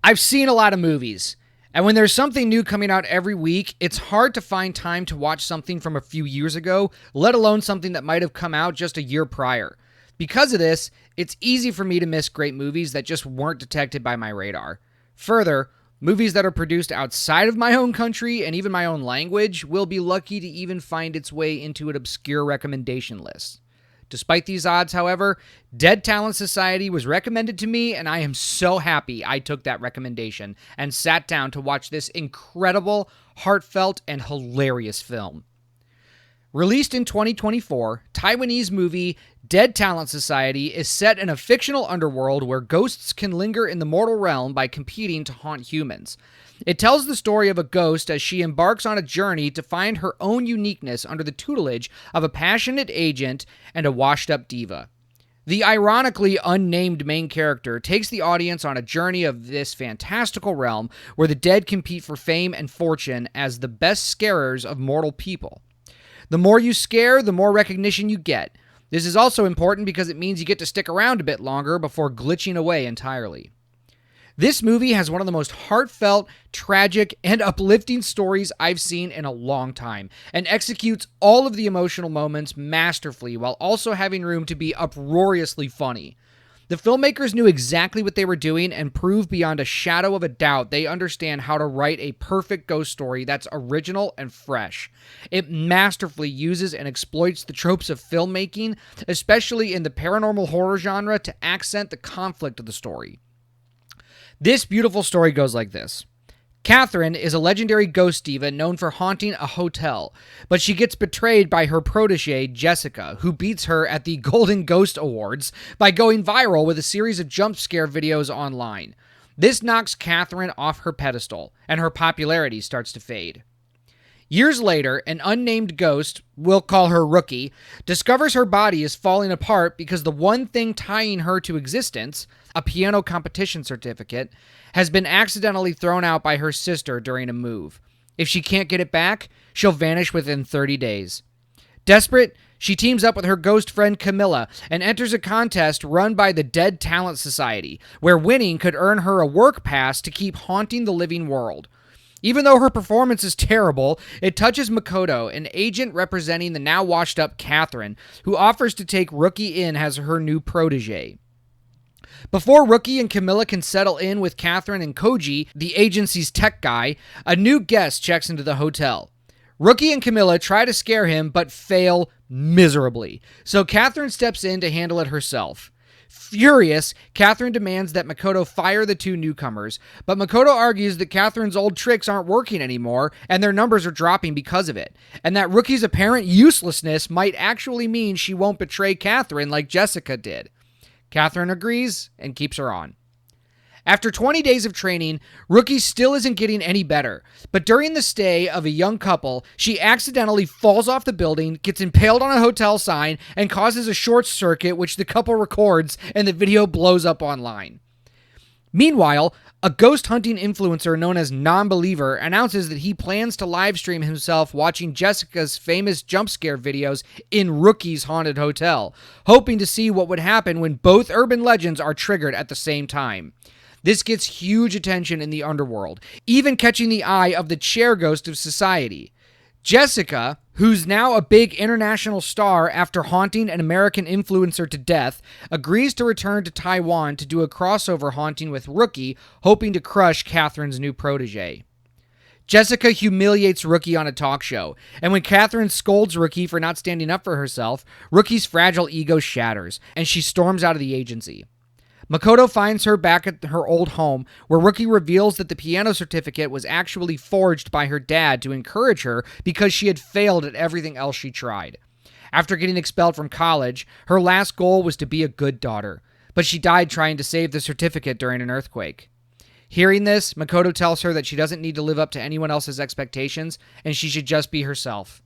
I've seen a lot of movies, and when there's something new coming out every week, it's hard to find time to watch something from a few years ago, let alone something that might have come out just a year prior. Because of this, it's easy for me to miss great movies that just weren't detected by my radar. Further, movies that are produced outside of my own country and even my own language will be lucky to even find its way into an obscure recommendation list. Despite these odds, however, Dead Talent Society was recommended to me, and I am so happy I took that recommendation and sat down to watch this incredible, heartfelt, and hilarious film. Released in 2024, Taiwanese movie Dead Talent Society is set in a fictional underworld where ghosts can linger in the mortal realm by competing to haunt humans. It tells the story of a ghost as she embarks on a journey to find her own uniqueness under the tutelage of a passionate agent and a washed-up diva. The ironically unnamed main character takes the audience on a journey of this fantastical realm where the dead compete for fame and fortune as the best scarers of mortal people. The more you scare, the more recognition you get. This is also important because it means you get to stick around a bit longer before glitching away entirely. This movie has one of the most heartfelt, tragic, and uplifting stories I've seen in a long time, and executes all of the emotional moments masterfully while also having room to be uproariously funny. The filmmakers knew exactly what they were doing and proved beyond a shadow of a doubt they understand how to write a perfect ghost story that's original and fresh. It masterfully uses and exploits the tropes of filmmaking, especially in the paranormal horror genre, to accent the conflict of the story. This beautiful story goes like this. Catherine is a legendary ghost diva known for haunting a hotel, but she gets betrayed by her protege, Jessica, who beats her at the Golden Ghost Awards by going viral with a series of jump scare videos online. This knocks Catherine off her pedestal, and her popularity starts to fade. Years later, an unnamed ghost, we'll call her Rookie, discovers her body is falling apart because the one thing tying her to existence, a piano competition certificate, has been accidentally thrown out by her sister during a move. If she can't get it back, she'll vanish within 30 days. Desperate, she teams up with her ghost friend Camilla and enters a contest run by the Dead Talent Society, where winning could earn her a work pass to keep haunting the living world. Even though her performance is terrible, it touches Makoto, an agent representing the now washed-up Catherine, who offers to take Rookie in as her new protege. Before Rookie and Camilla can settle in with Catherine and Koji, the agency's tech guy, a new guest checks into the hotel. Rookie and Camilla try to scare him, but fail miserably, so Catherine steps in to handle it herself. Furious, Catherine demands that Makoto fire the two newcomers, but Makoto argues that Catherine's old tricks aren't working anymore, and their numbers are dropping because of it, and that Rookie's apparent uselessness might actually mean she won't betray Catherine like Jessica did. Catherine agrees and keeps her on. After 20 days of training, Rookie still isn't getting any better, but during the stay of a young couple, she accidentally falls off the building, gets impaled on a hotel sign, and causes a short circuit which the couple records, and the video blows up online. Meanwhile, a ghost hunting influencer known as Non-Believer announces that he plans to livestream himself watching Jessica's famous jump scare videos in Rookie's haunted hotel, hoping to see what would happen when both urban legends are triggered at the same time. This gets huge attention in the underworld, even catching the eye of the chair ghost of society. Jessica, who's now a big international star after haunting an American influencer to death, agrees to return to Taiwan to do a crossover haunting with Rookie, hoping to crush Catherine's new protege. Jessica humiliates Rookie on a talk show, and when Catherine scolds Rookie for not standing up for herself, Rookie's fragile ego shatters, and she storms out of the agency. Makoto finds her back at her old home, where Rookie reveals that the piano certificate was actually forged by her dad to encourage her because she had failed at everything else she tried. After getting expelled from college, her last goal was to be a good daughter, but she died trying to save the certificate during an earthquake. Hearing this, Makoto tells her that she doesn't need to live up to anyone else's expectations, and she should just be herself.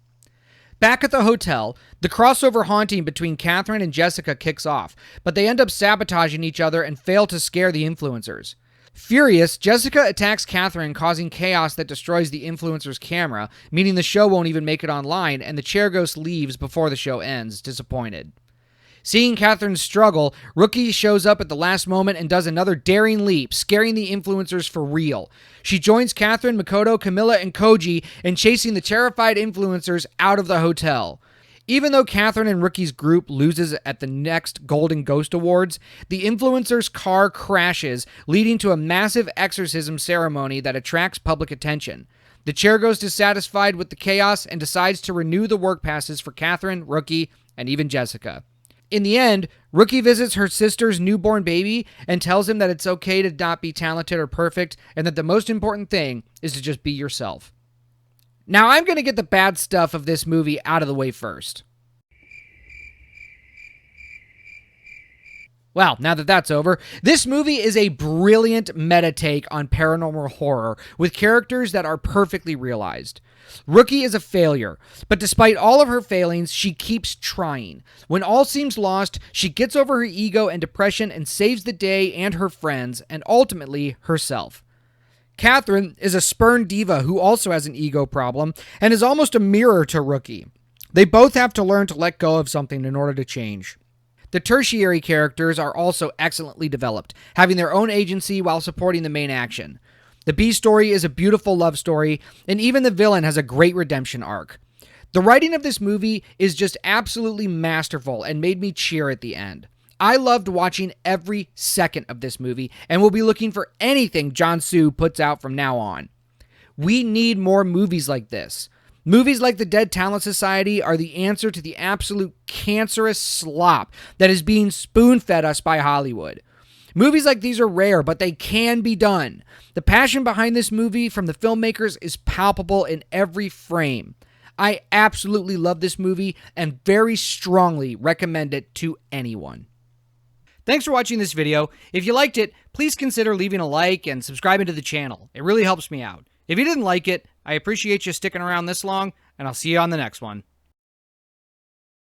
Back at the hotel, the crossover haunting between Catherine and Jessica kicks off, but they end up sabotaging each other and fail to scare the influencers. Furious, Jessica attacks Catherine, causing chaos that destroys the influencer's camera, meaning the show won't even make it online, and the chair ghost leaves before the show ends, disappointed. Seeing Catherine's struggle, Rookie shows up at the last moment and does another daring leap, scaring the influencers for real. She joins Catherine, Makoto, Camilla, and Koji in chasing the terrified influencers out of the hotel. Even though Catherine and Rookie's group loses at the next Golden Ghost Awards, the influencer's car crashes, leading to a massive exorcism ceremony that attracts public attention. The chair goes dissatisfied with the chaos and decides to renew the work passes for Catherine, Rookie, and even Jessica. In the end, Rookie visits her sister's newborn baby and tells him that it's okay to not be talented or perfect and that the most important thing is to just be yourself. Now, I'm going to get the bad stuff of this movie out of the way first. Well, now that that's over, this movie is a brilliant meta take on paranormal horror with characters that are perfectly realized. Rookie is a failure, but despite all of her failings, she keeps trying. When all seems lost, she gets over her ego and depression and saves the day and her friends, and ultimately herself. Catherine is a spurned diva who also has an ego problem and is almost a mirror to Rookie. They both have to learn to let go of something in order to change. The tertiary characters are also excellently developed, having their own agency while supporting the main action. The B story is a beautiful love story, and even the villain has a great redemption arc. The writing of this movie is just absolutely masterful and made me cheer at the end. I loved watching every second of this movie and will be looking for anything John Su puts out from now on. We need more movies like this. Movies like The Dead Talent Society are the answer to the absolute cancerous slop that is being spoon-fed us by Hollywood. Movies like these are rare, but they can be done. The passion behind this movie from the filmmakers is palpable in every frame. I absolutely love this movie and very strongly recommend it to anyone. Thanks for watching this video. If you liked it, please consider leaving a like and subscribing to the channel. It really helps me out. If you didn't like it, I appreciate you sticking around this long, and I'll see you on the next one.